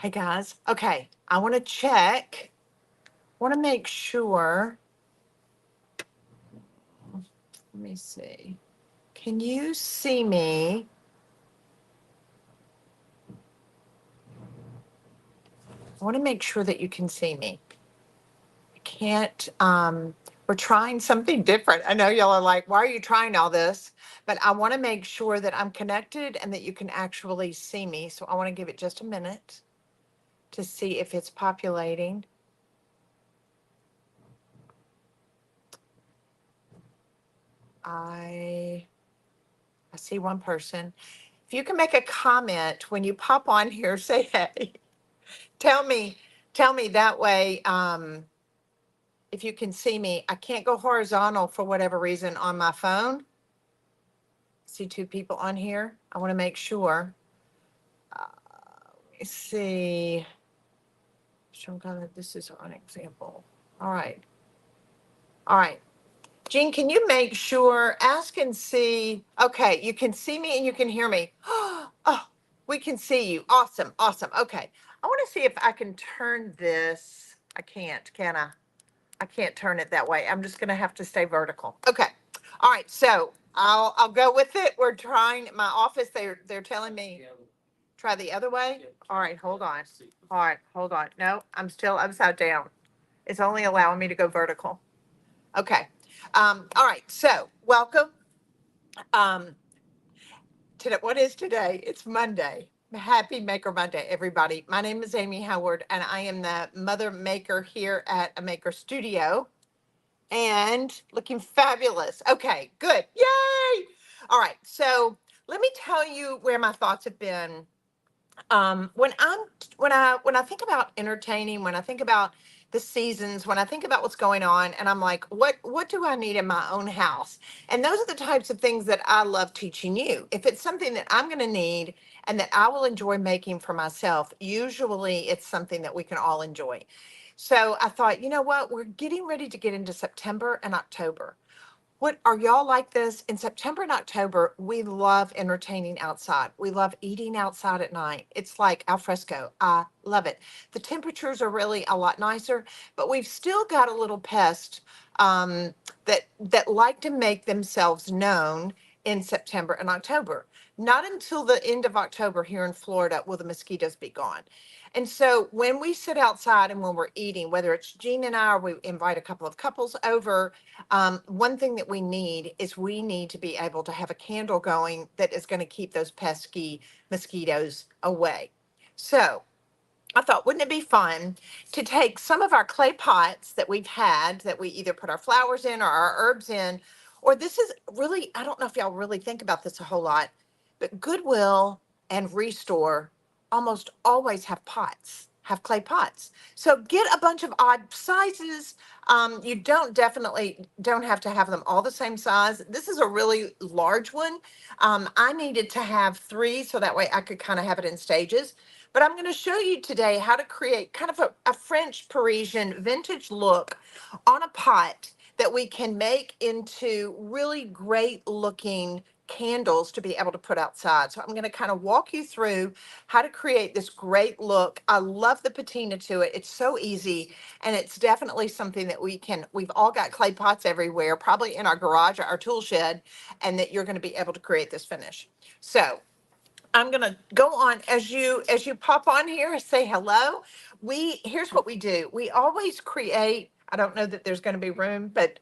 Hey guys. Okay, I want to check. Want to make sure. Let me see. Can you see me? I want to make sure that you can see me. I can't. We're trying something different. I know y'all are like, why are you trying all this? But I want to make sure that I'm connected and that you can actually see me. So I want to give it just a minute to see if it's populating. I I see one person. If you can make a comment when you pop on here, say hey. Tell me, tell me that way. If you can see me, I can't go horizontal for whatever reason on my phone. See two people on here. I want to make sure. Let me see. Show kind of this is an example. All right. All right. Jean, can you make sure, ask and see? Okay, you can see me and you can hear me. Oh, we can see you. Awesome, awesome. Okay, I want to see if I can turn this. I can't, can I? I can't turn it that way. I'm just going to have to stay vertical. Okay. All right, so I'll go with it. We're trying my office. They're telling me try the other way. All right, hold on. All right, hold on. No, I'm still upside down. It's only allowing me to go vertical. Okay. All right. So welcome. Um, today, what is today? It's Monday. Happy Maker Monday, everybody. My name is Amy Howard, and I am the mother maker here at a maker studio and looking fabulous. Okay, good. Yay. All right. So let me tell you where my thoughts have been. When I think about entertaining, when I think about the seasons, when I think about what's going on, and I'm like, what do I need in my own house? And those are the types of things that I love teaching you. If it's something that I'm going to need and that I will enjoy making for myself, usually it's something that we can all enjoy. So I thought, you know what? We're getting ready to get into September and October. What are y'all like this? In September and October, we love entertaining outside. We love eating outside at night. It's like al fresco. I love it. The temperatures are really a lot nicer, but we've still got a little pest that like to make themselves known in September and October. Not until the end of October here in Florida will the mosquitoes be gone. And so when we sit outside and when we're eating, whether it's Jean and I or we invite a couple of couples over, one thing that we need is we need to be able to have a candle going that is going to keep those pesky mosquitoes away. So I thought, wouldn't it be fun to take some of our clay pots that we've had that we either put our flowers in or our herbs in, or this is really, I don't know if y'all really think about this a whole lot, but Goodwill and Restore almost always have pots, have clay pots. So get a bunch of odd sizes. You don't have to have them all the same size. This is a really large one. I needed to have three so that way I could kind of have it in stages. But I'm going to show you today how to create kind of a French Parisian vintage look on a pot that we can make into really great looking candles to be able to put outside. So I'm going to kind of walk you through how to create this great look. I love the patina to it. It's so easy, and it's definitely something that we've all got clay pots everywhere, probably in our garage or our tool shed, and that you're going to be able to create this finish. So I'm gonna go on as you pop on here, say hello. Here's what we do. We always create, I don't know that there's gonna be room, but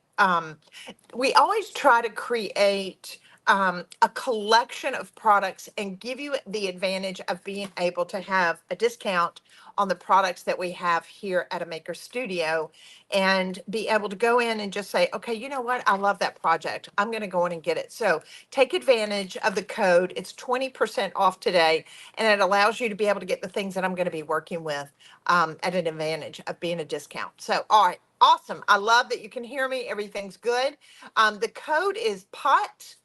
we always try to create a collection of products and give you the advantage of being able to have a discount on the products that we have here at a maker studio and be able to go in and just say, okay, you know what? I love that project. I'm going to go in and get it. So take advantage of the code. It's 20% off today, and it allows you to be able to get the things that I'm going to be working with at an advantage of being a discount. So, all right. Awesome. I love that you can hear me. Everything's good. The code is POTS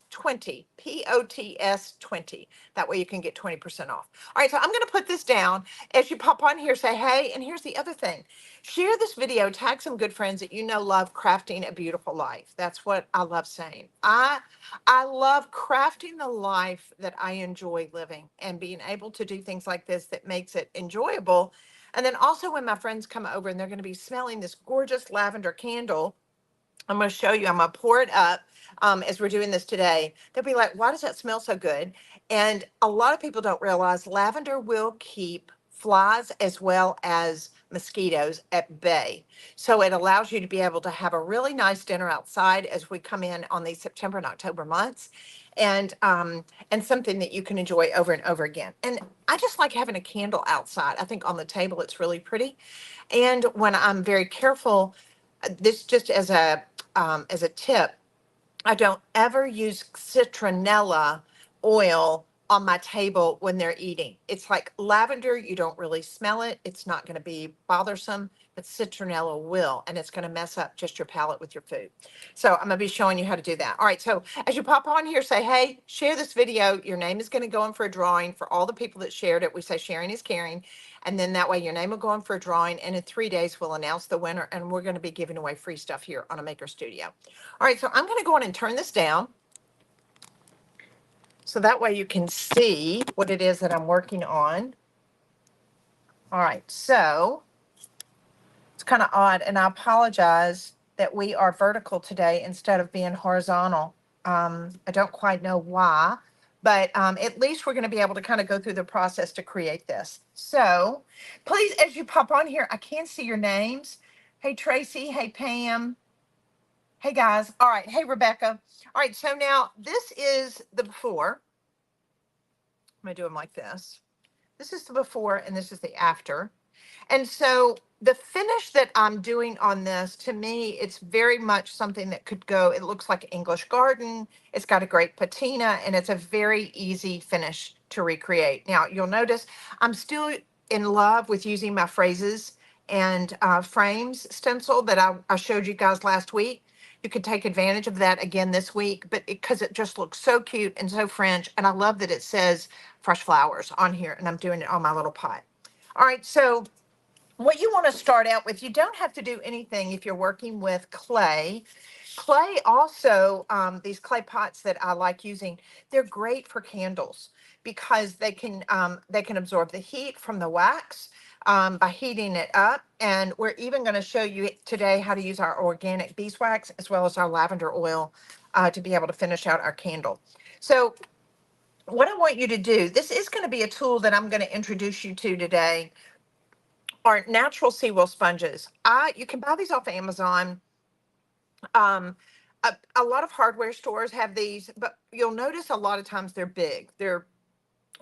POTS20, POTS20. That way you can get 20% off. All right, so I'm going to put this down. As you pop on here, say hey. And here's the other thing. Share this video, tag some good friends that you know love crafting a beautiful life. That's what I love saying. I love crafting the life that I enjoy living and being able to do things like this that makes it enjoyable. And then also when my friends come over and they're going to be smelling this gorgeous lavender candle, I'm going to show you. I'm going to pour it up as we're doing this today. They'll be like, why does that smell so good? And a lot of people don't realize lavender will keep flies as well as mosquitoes at bay. So it allows you to be able to have a really nice dinner outside as we come in on these September and October months. And something that you can enjoy over and over again. And I just like having a candle outside. I think on the table it's really pretty. And when I'm very careful, this just as a tip, I don't ever use citronella oil on my table when they're eating. It's like lavender, you don't really smell it. It's not going to be bothersome, but citronella will, and it's going to mess up just your palate with your food. So I'm going to be showing you how to do that. All right, so as you pop on here, say, hey, share this video. Your name is going to go in for a drawing for all the people that shared it. We say sharing is caring. And then that way your name will go in for a drawing. And in 3 days, we'll announce the winner. And we're going to be giving away free stuff here on A Maker Studio. All right, so I'm going to go in and turn this down. So that way you can see what it is that I'm working on. All right, so it's kind of odd, and I apologize that we are vertical today instead of being horizontal. I don't quite know why, but at least we're going to be able to kind of go through the process to create this. So please, as you pop on here, I can see your names. Hey, Tracy. Hey, Pam. Hey, guys. All right. Hey, Rebecca. All right, so now this is the before. I'm going to do them like this. This is the before, and this is the after. And so the finish that I'm doing on this, to me, it's very much something that could go, it looks like English garden. It's got a great patina, and it's a very easy finish to recreate. Now, you'll notice I'm still in love with using my phrases and frames stencil that I showed you guys last week. You could take advantage of that again this week, but because it just looks so cute and so French. And I love that it says fresh flowers on here, and I'm doing it on my little pot. All right, so what you want to start out with, you don't have to do anything if you're working with clay. Clay also, these clay pots that I like using, they're great for candles because they can absorb the heat from the wax by heating it up. And we're even going to show you today how to use our organic beeswax as well as our lavender oil to be able to finish out our candle. So what I want you to do, this is going to be a tool that I'm going to introduce you to today, are natural seawell sponges. You can buy these off of Amazon. Um, a lot of hardware stores have these, but you'll notice a lot of times they're big. They're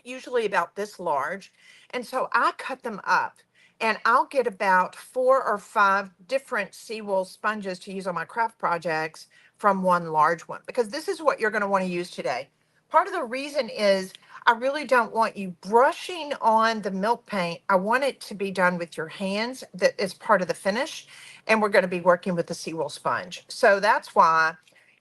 usually about this large. And so I cut them up, and I'll get about 4 or 5 different seawell sponges to use on my craft projects from one large one, because this is what you're going to want to use today. Part of the reason is I really don't want you brushing on the milk paint. I want it to be done with your hands. That is part of the finish. And we're going to be working with the seawell sponge. So that's why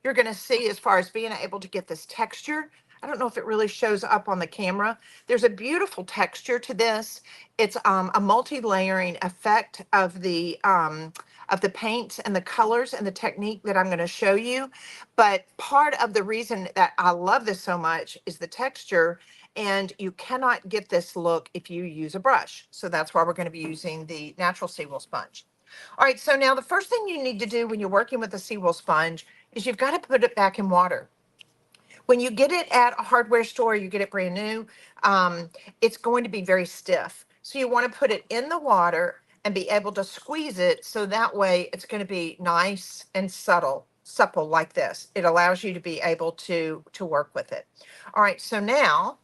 you're going to see, as far as being able to get this texture, I don't know if it really shows up on the camera. There's a beautiful texture to this. It's a multi-layering effect of the paints and the colors and the technique that I'm going to show you. But part of the reason that I love this so much is the texture, and you cannot get this look if you use a brush. So that's why we're going to be using the natural seawell sponge. All right, so now the first thing you need to do when you're working with a seawell sponge is you've got to put it back in water. When you get it at a hardware store, you get it brand new, it's going to be very stiff. So you want to put it in the water and be able to squeeze it, so that way it's going to be nice and supple like this. It allows you to be able to work with it. All right, so now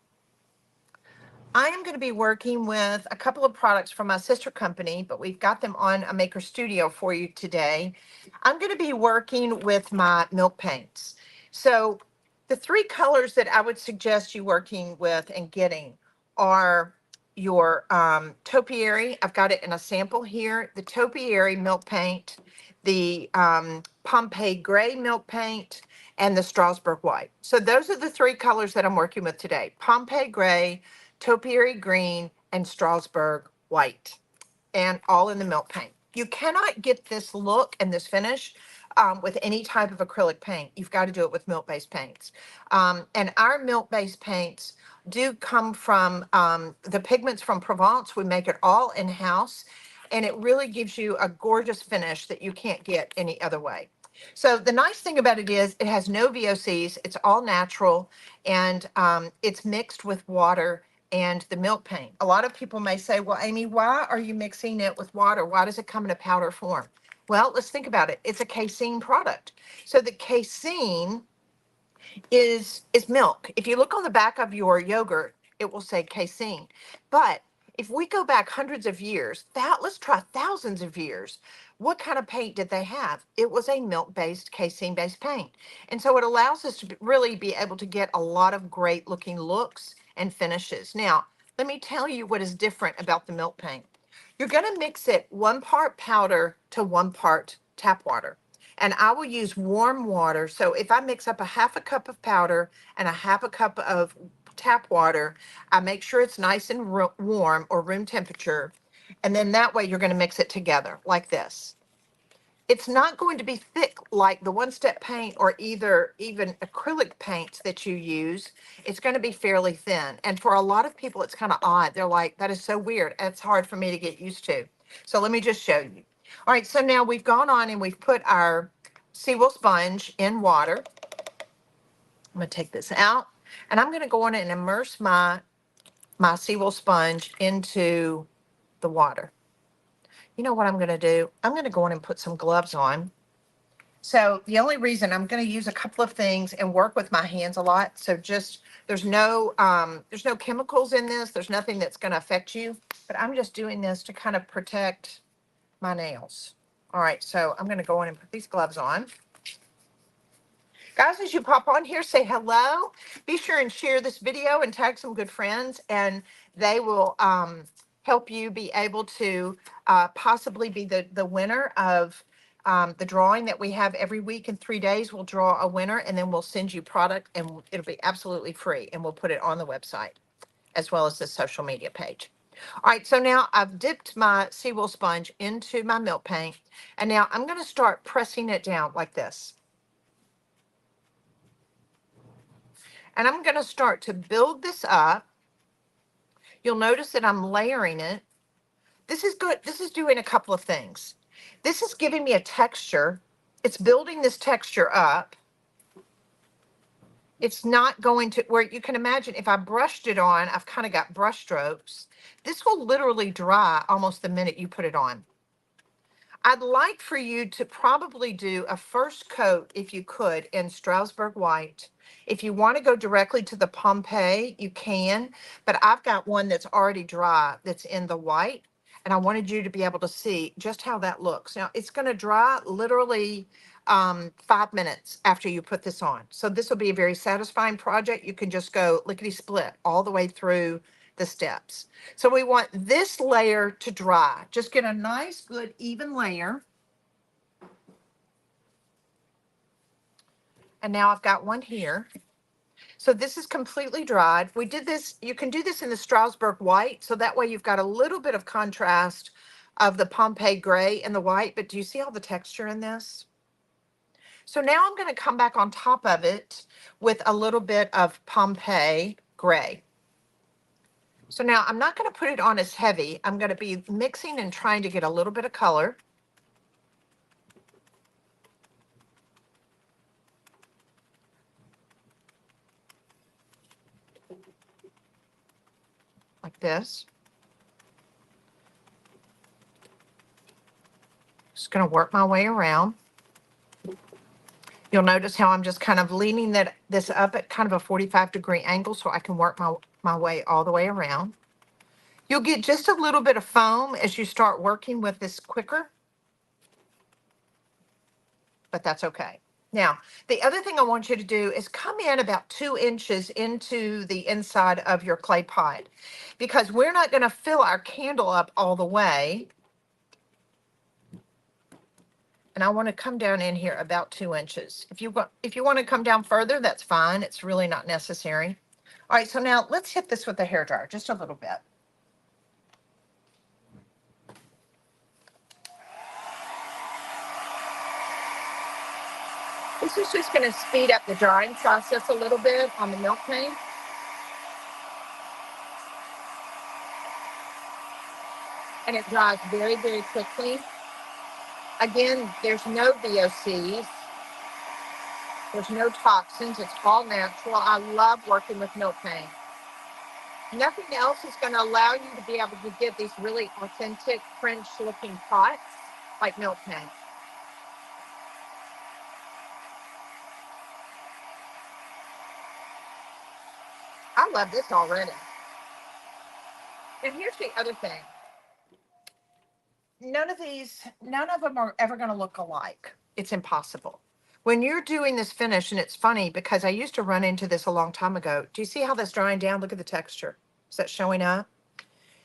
I am going to be working with a couple of products from my sister company, but we've got them on A Maker Studio for you today. I'm going to be working with my milk paints. So the 3 colors that I would suggest you working with and getting are your topiary. I've got it in a sample here. The topiary milk paint, the Pompeii gray milk paint, and the Strasbourg white. So those are the three colors that I'm working with today: Pompeii gray, topiary green, and Strasbourg white, and all in the milk paint. You cannot get this look and this finish with any type of acrylic paint. You've got to do it with milk-based paints. And our milk-based paints do come from the pigments from Provence. We make it all in-house, and it really gives you a gorgeous finish that you can't get any other way. So the nice thing about it is it has no VOCs. It's all natural, and it's mixed with water and the milk paint. A lot of people may say, well, Amy, why are you mixing it with water? Why does it come in a powder form? Well, let's think about it. It's a casein product. So the casein is milk. If you look on the back of your yogurt, it will say casein. But if we go back hundreds of years, let's try thousands of years, what kind of paint did they have? It was a milk-based, casein-based paint. And so it allows us to really be able to get a lot of great looking looks and finishes. Now, let me tell you what is different about the milk paint. You're going to mix it 1 part powder to 1 part tap water. And I will use warm water. So if I mix up a half a cup of powder and a half a cup of tap water, I make sure it's nice and warm or room temperature. And then that way you're going to mix it together like this. It's not going to be thick like the one-step paint or even acrylic paints that you use. It's going to be fairly thin. And for a lot of people, it's kind of odd. They're like, that is so weird. It's hard for me to get used to. So let me just show you. All right, so now we've gone on and we've put our Seawool sponge in water. I'm going to take this out, and I'm going to go on and immerse my Seawool sponge into the water. You know what I'm going to do? I'm going to go on and put some gloves on. So the only reason I'm going to use a couple of things and work with my hands a lot. So just there's no chemicals in this. There's nothing that's going to affect you. But I'm just doing this to kind of protect my nails. All right, so I'm going to go on and put these gloves on. Guys, as you pop on here, say hello. Be sure and share this video and tag some good friends, and they will help you be able to possibly be the winner of the drawing that we have every week. In 3 days, we'll draw a winner, and then we'll send you product, and it'll be absolutely free, and we'll put it on the website as well as the social media page. All right, so now I've dipped my Seawool sponge into my milk paint, and now I'm going to start pressing it down like this. And I'm going to start to build this up. You'll notice that I'm layering it. This is good. This is doing a couple of things. This is giving me a texture. It's building this texture up. It's not going to, where you can imagine if I brushed it on, I've kind of got brush strokes. This will literally dry almost the minute you put it on. I'd like for you to probably do a first coat, if you could, in Strasbourg white. If you want to go directly to the Pompeii, you can, but I've got one that's already dry that's in the white, and I wanted you to be able to see just how that looks. Now, it's going to dry literally 5 minutes after you put this on. So this will be a very satisfying project. You can just go lickety-split all the way through the steps. So we want this layer to dry. Just get a nice, good, even layer. And now I've got one here. So this is completely dried. We did this, you can do this in the Strasbourg white, so that way you've got a little bit of contrast of the Pompeii gray and the white, but do you see all the texture in this? So now I'm going to come back on top of it with a little bit of Pompeii gray. So now I'm not going to put it on as heavy. I'm going to be mixing and trying to get a little bit of color. Like this. Just going to work my way around. You'll notice how I'm just kind of leaning this up at kind of a 45-degree angle so I can work my way all the way around. You'll get just a little bit of foam as you start working with this quicker, but that's okay. Now, the other thing I want you to do is come in about 2 inches into the inside of your clay pot, because we're not going to fill our candle up all the way. And I want to come down in here about 2 inches. If you want to come down further, that's fine. It's really not necessary. All right, so now let's hit this with the hairdryer just a little bit. This is just going to speed up the drying process a little bit on the milk paint. And it dries very, very quickly. Again, there's no VOCs. There's no toxins. It's all natural. I love working with milk paint. Nothing else is going to allow you to be able to get these really authentic French looking pots like milk paint. I love this already. And here's the other thing. None of them are ever going to look alike. It's impossible. When you're doing this finish, and it's funny because I used to run into this a long time ago. Do you see how that's drying down? Look at the texture. Is that showing up?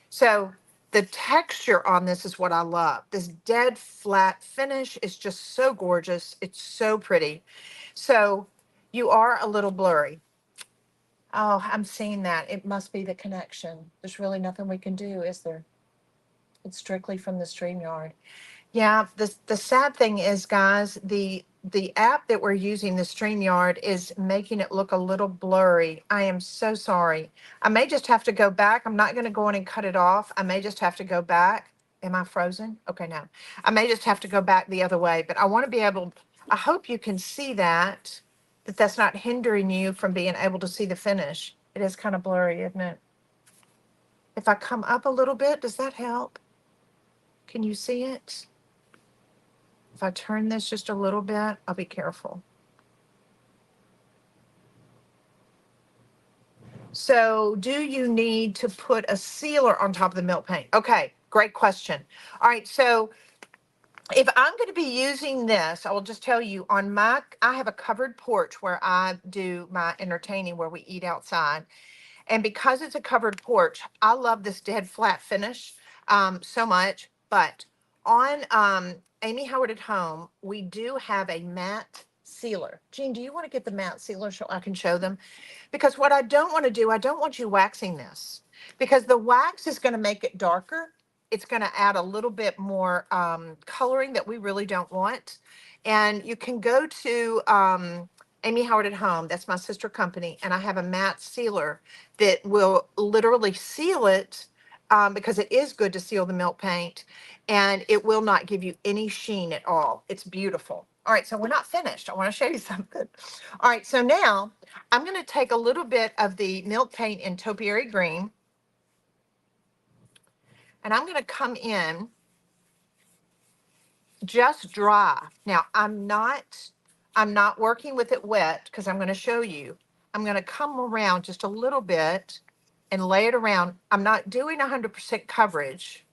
So the texture on this is what I love. This dead flat finish is just so gorgeous. It's so pretty. So you are a little blurry. Oh, I'm seeing that. It must be the connection. There's really nothing we can do, is there? It's strictly from the StreamYard. Yeah, the sad thing is, guys, the app that we're using, the StreamYard, is making it look a little blurry. I am so sorry. I may just have to go back. I'm not going to go in and cut it off. I may just have to go back. Am I frozen? Okay, no. I may just have to go back the other way, but I want to be able, I hope you can see that that's not hindering you from being able to see the finish. It is kind of blurry, isn't it? If I come up a little bit, does that help? Can you see it? If I turn this just a little bit, I'll be careful. So do you need to put a sealer on top of the milk paint? Okay, great question. All right, so if I'm going to be using this, I will just tell you I have a covered porch where I do my entertaining, where we eat outside. And because it's a covered porch, I love this dead flat finish so much. But on Amy Howard at Home, we do have a matte sealer. Jean, do you want to get the matte sealer so I can show them? Because what I don't want to do, I don't want you waxing this, because the wax is going to make it darker. It's going to add a little bit more coloring that we really don't want. And you can go to Amy Howard at Home. That's my sister company. And I have a matte sealer that will literally seal it, because it is good to seal the milk paint, and it will not give you any sheen at all. It's beautiful. All right, so we're not finished. I want to show you something. All right, so now I'm going to take a little bit of the milk paint in Topiary Green, and I'm going to come in just dry. Now, I'm not working with it wet because I'm going to show you. I'm going to come around just a little bit and lay it around. I'm not doing 100% coverage.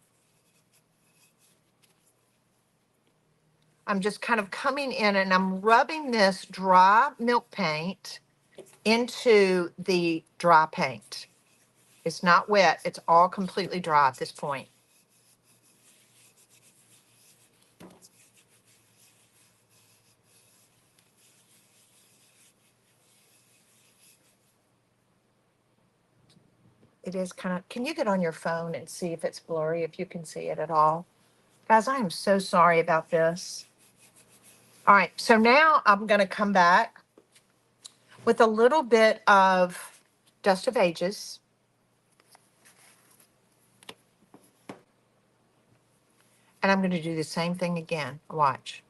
I'm just kind of coming in and I'm rubbing this dry milk paint into the dry paint. It's not wet. It's all completely dry at this point. It is kind of, can you get on your phone and see if it's blurry, if you can see it at all? Guys, I am so sorry about this. All right, so now I'm going to come back with a little bit of Dust of Ages. And I'm going to do the same thing again. Watch.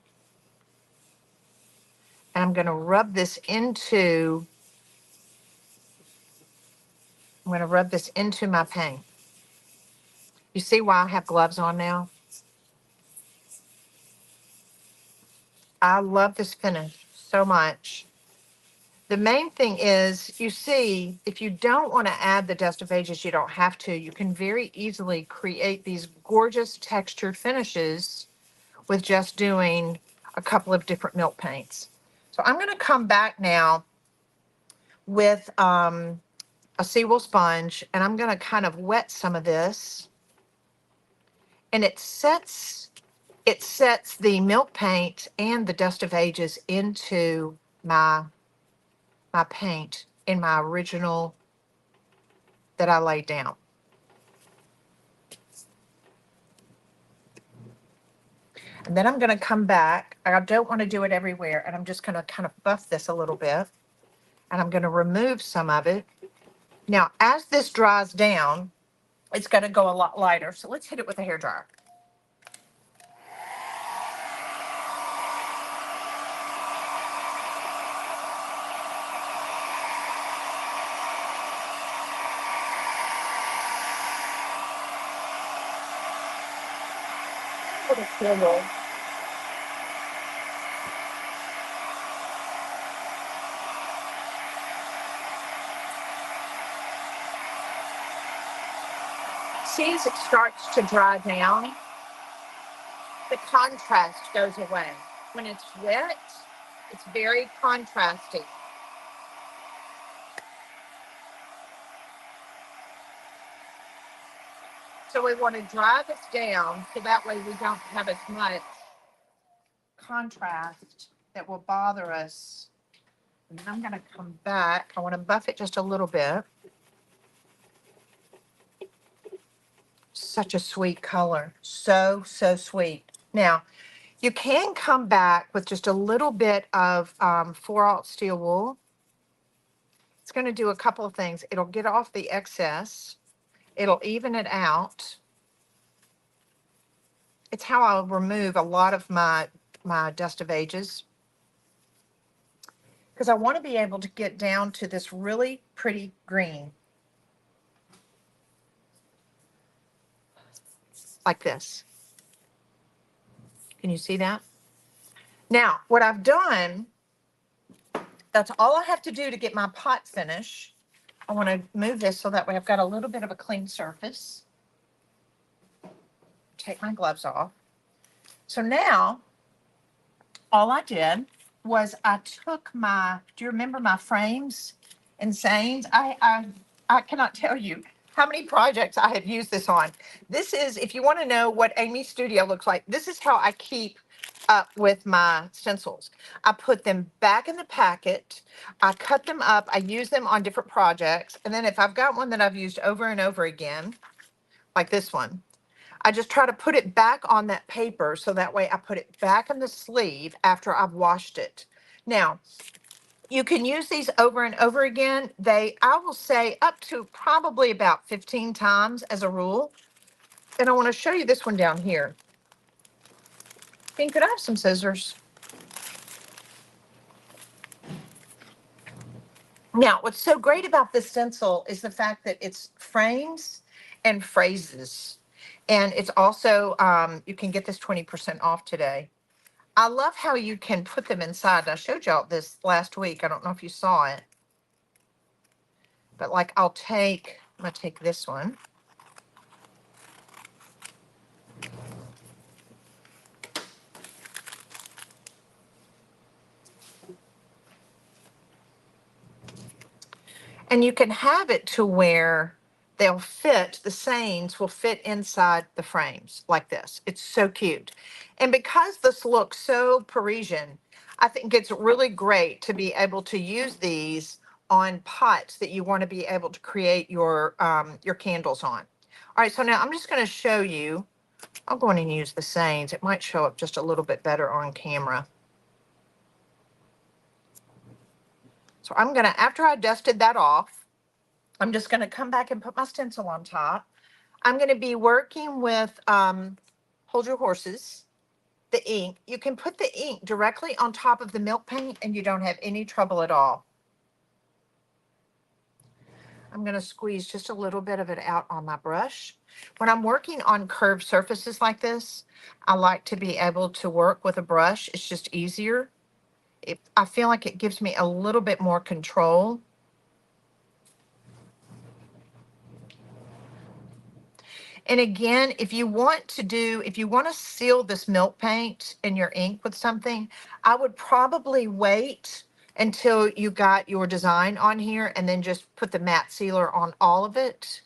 And I'm going to rub this into, my paint. You see why I have gloves on now? I love this finish so much. The main thing is, you see, if you don't want to add the Dust of Ages, you don't have to. You can very easily create these gorgeous textured finishes with just doing a couple of different milk paints. So I'm going to come back now with a Seawool sponge, and I'm going to kind of wet some of this. And it sets it sets the milk paint and the Dust of Ages into my paint in my original that I laid down. And then I'm going to come back. I don't want to do it everywhere. And I'm just going to kind of buff this a little bit. And I'm going to remove some of it. Now, as this dries down, it's going to go a lot lighter. So let's hit it with a hairdryer. See, as it starts to dry down, the contrast goes away. When it's wet, it's very contrasty. So we want to dry this down so that way we don't have as much contrast that will bother us. And then I'm going to come back. I want to buff it just a little bit. Such a sweet color. So, so sweet. Now, you can come back with just a little bit of 4/0 steel wool. It's going to do a couple of things. It'll get off the excess. It'll even it out. It's how I'll remove a lot of my Dust of Ages, because I want to be able to get down to this really pretty green. Like this. Can you see that? Now, what I've done, that's all I have to do to get my pot finish. I want to move this so that way I've got a little bit of a clean surface. Take my gloves off. So now, all I did was I took do you remember my frames and Zanes? I cannot tell you how many projects I have used this on. This is, if you want to know what Amy's studio looks like, this is how I keep up with my stencils. I put them back in the packet. I cut them up. I use them on different projects. And then if I've got one that I've used over and over again, like this one, I just try to put it back on that paper so that way I put it back in the sleeve after I've washed it. Now, you can use these over and over again. I will say up to probably about 15 times as a rule. And I want to show you this one down here. Pink, could I have some scissors? Now, what's so great about this stencil is the fact that it's frames and phrases. And it's also, you can get this 20% off today. I love how you can put them inside. I showed y'all this last week. I don't know if you saw it. But like I'm going to take this one. And you can have it to where they'll fit, the Zanes will fit inside the frames like this. It's so cute. And because this looks so Parisian, I think it's really great to be able to use these on pots that you want to be able to create your candles on. All right, so now I'm just going to show you. I'll go in and use the Zanes. It might show up just a little bit better on camera. So I'm going to, after I dusted that off, I'm just going to come back and put my stencil on top. I'm going to be working with Hold Your Horses, the ink. You can put the ink directly on top of the milk paint and you don't have any trouble at all. I'm going to squeeze just a little bit of it out on my brush. When I'm working on curved surfaces like this, I like to be able to work with a brush. It's just easier. I feel like it gives me a little bit more control. And again, if you want to seal this milk paint in your ink with something, I would probably wait until you got your design on here and then just put the matte sealer on all of it.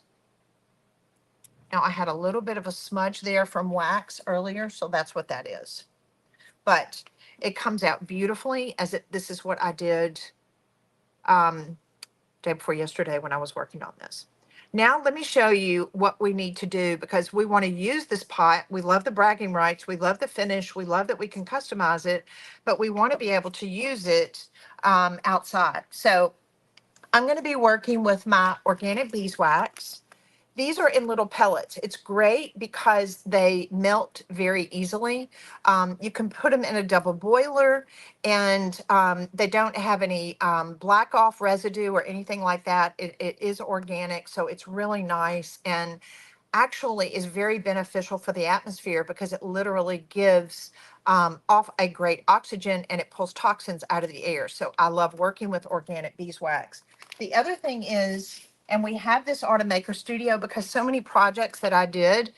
Now I had a little bit of a smudge there from wax earlier, so that's what that is. But it comes out beautifully this is what I did day before yesterday when I was working on this. Now let me show you what we need to do because we want to use this pot. We love the bragging rights. We love the finish. We love that we can customize it, but we want to be able to use it outside. So I'm going to be working with my organic beeswax. These are in little pellets. It's great because they melt very easily. You can put them in a double boiler and they don't have any black off residue or anything like that. It is organic, so it's really nice and actually is very beneficial for the atmosphere because it literally gives off a great oxygen and it pulls toxins out of the air. So I love working with organic beeswax. The other thing is, and we have this Automaker Studio because so many projects that I did,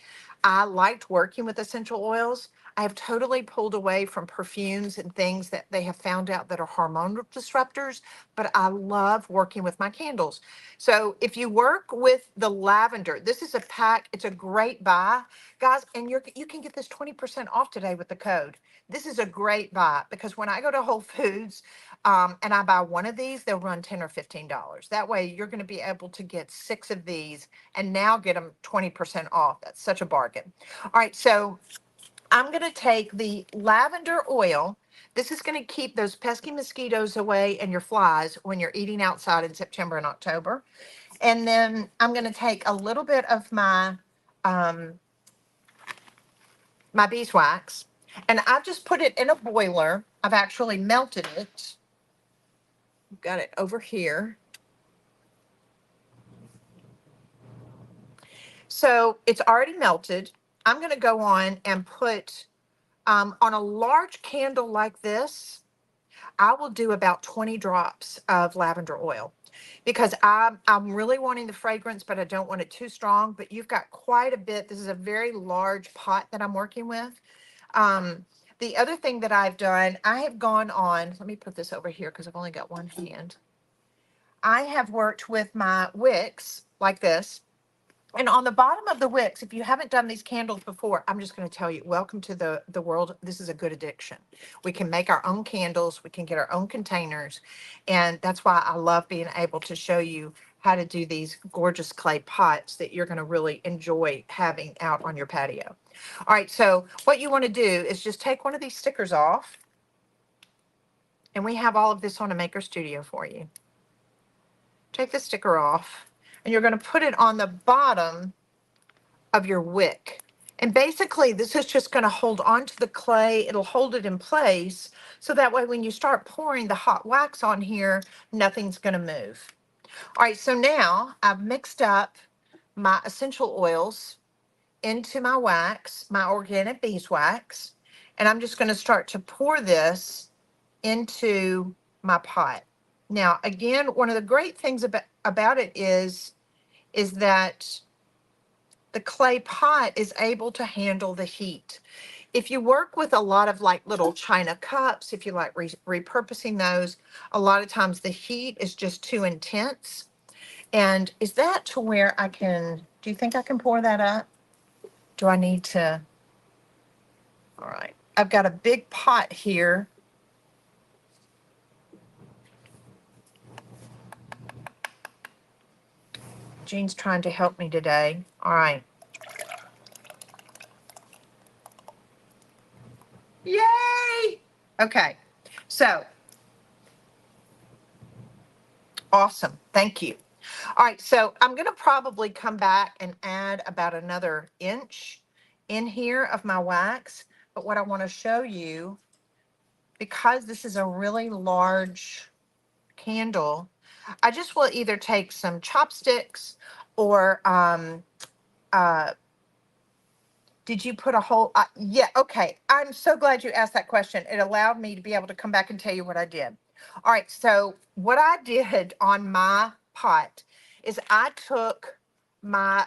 I liked working with essential oils. I have totally pulled away from perfumes and things that they have found out that are hormonal disruptors, but I love working with my candles. So if you work with the lavender, this is a pack. It's a great buy, guys, and you can get this 20% off today with the code. This is a great buy because when I go to Whole Foods and I buy one of these, they'll run $10 or $15. That way you're going to be able to get 6 of these and now get them 20% off. That's such a bargain. All right, so I'm going to take the lavender oil. This is going to keep those pesky mosquitoes away and your flies when you're eating outside in September and October. And then I'm going to take a little bit of um, my beeswax, and I've just put it in a boiler. I've actually melted it. Got it over here. So it's already melted. I'm going to go on and put on a large candle like this, I will do about 20 drops of lavender oil because I'm really wanting the fragrance, but I don't want it too strong. But you've got quite a bit. This is a very large pot that I'm working with. The other thing that I've done, I have gone on, let me put this over here because I've only got one hand. I have worked with my wicks like this. And on the bottom of the wicks, if you haven't done these candles before, I'm just going to tell you, welcome to the world. This is a good addiction. We can make our own candles. We can get our own containers. And that's why I love being able to show you how to do these gorgeous clay pots that you're going to really enjoy having out on your patio. All right, so what you want to do is just take one of these stickers off. And we have all of this on a Maker Studio for you. Take the sticker off. And you're going to put it on the bottom of your wick. And basically, this is just going to hold onto the clay. It'll hold it in place. So that way, when you start pouring the hot wax on here, nothing's going to move. All right, so now I've mixed up my essential oils into my wax, my organic beeswax, and I'm just going to start to pour this into my pot. Now, again, one of the great things about it is that the clay pot is able to handle the heat. If you work with a lot of like little china cups, if you like repurposing those, a lot of times the heat is just too intense. And is that to where do you think I can pour that up? Do I need to? All right. I've got a big pot here. Jean's trying to help me today. All right. Yay! Okay. So, awesome. Thank you. All right. So, I'm going to probably come back and add about another inch in here of my wax. But what I want to show you, because this is a really large candle, I just will either take some chopsticks or did you put a whole, yeah, okay. I'm so glad you asked that question. It allowed me to be able to come back and tell you what I did. All right, so what I did on my pot is I took my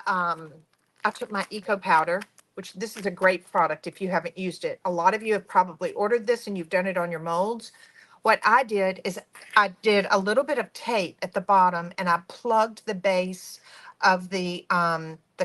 Eco Powder, which this is a great product if you haven't used it. A lot of you have probably ordered this and you've done it on your molds. What I did is I did a little bit of tape at the bottom and I plugged the base of the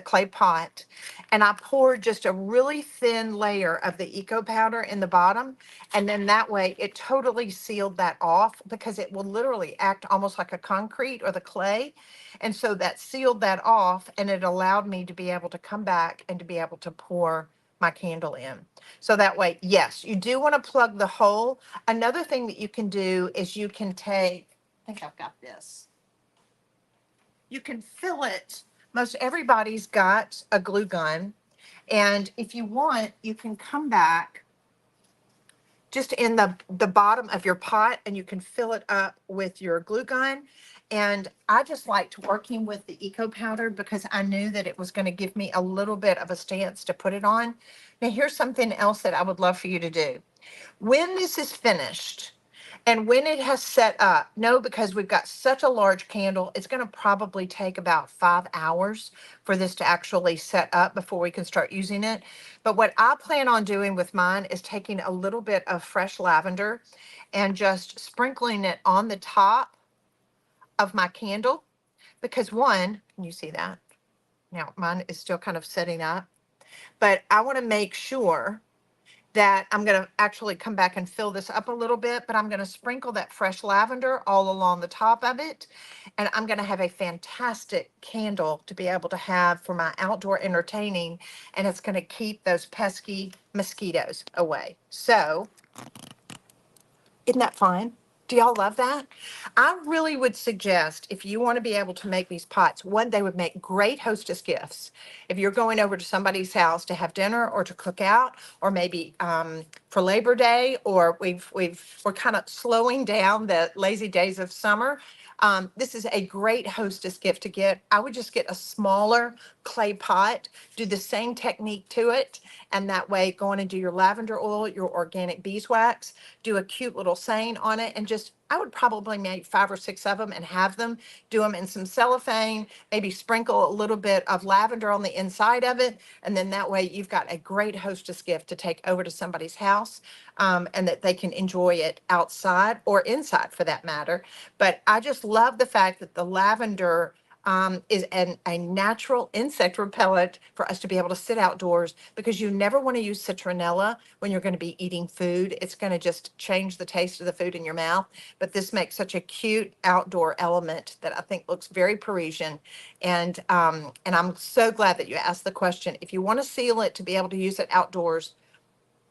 clay pot, and I poured just a really thin layer of the eco powder in the bottom. And then that way it totally sealed that off, because it will literally act almost like a concrete or the clay. And so that sealed that off, and it allowed me to be able to come back and to be able to pour my candle in. So that way, yes, you do want to plug the hole. Another thing that you can do is you can take, I think I've got this. You can fill it. Most everybody's got a glue gun. And if you want, you can come back just in the bottom of your pot, and you can fill it up with your glue gun. And I just liked working with the eco powder because I knew that it was going to give me a little bit of a stance to put it on. Now, here's something else that I would love for you to do. When this is finished, and when it has set up, no, because we've got such a large candle, it's going to probably take about 5 hours for this to actually set up before we can start using it. But what I plan on doing with mine is taking a little bit of fresh lavender and just sprinkling it on the top of my candle. Because one, can you see that? Now mine is still kind of setting up, but I want to make sure that I'm going to actually come back and fill this up a little bit, but I'm going to sprinkle that fresh lavender all along the top of it. And I'm going to have a fantastic candle to be able to have for my outdoor entertaining. And it's going to keep those pesky mosquitoes away. So, isn't that fun? Do y'all love that? I really would suggest, if you want to be able to make these pots, one, they would make great hostess gifts. If you're going over to somebody's house to have dinner or to cook out, or maybe for Labor Day, or we're kind of slowing down the lazy days of summer. This is a great hostess gift to get. I would just get a smaller clay pot, do the same technique to it, and that way go on and do your lavender oil, your organic beeswax, do a cute little saying on it, and just, I would probably make 5 or 6 of them and have them, do them in some cellophane, maybe sprinkle a little bit of lavender on the inside of it. And then that way you've got a great hostess gift to take over to somebody's house, and that they can enjoy it outside or inside for that matter. But I just love the fact that the lavender is a natural insect repellent for us to be able to sit outdoors, because you never want to use citronella when you're going to be eating food. It's going to just change the taste of the food in your mouth. But this makes such a cute outdoor element that I think looks very Parisian. And I'm so glad that you asked the question. If you want to seal it to be able to use it outdoors,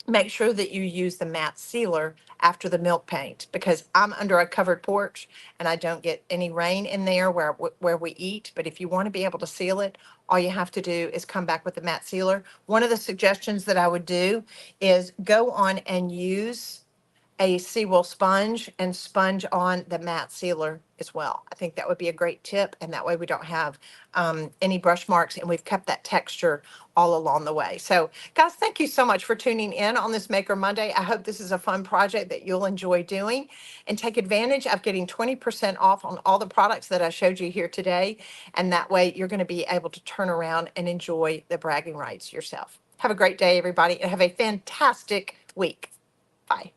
make sure that you use the matte sealer after the milk paint, because I'm under a covered porch and I don't get any rain in there where we eat. But if you want to be able to seal it, all you have to do is come back with the matte sealer. One of the suggestions that I would do is go on and use a seawool sponge and sponge on the matte sealer as well. I think that would be a great tip, and that way we don't have any brush marks, and we've kept that texture all along the way. So guys, thank you so much for tuning in on this Maker Monday. I hope this is a fun project that you'll enjoy doing, and take advantage of getting 20% off on all the products that I showed you here today. And that way you're going to be able to turn around and enjoy the bragging rights yourself. Have a great day, everybody, and have a fantastic week. Bye.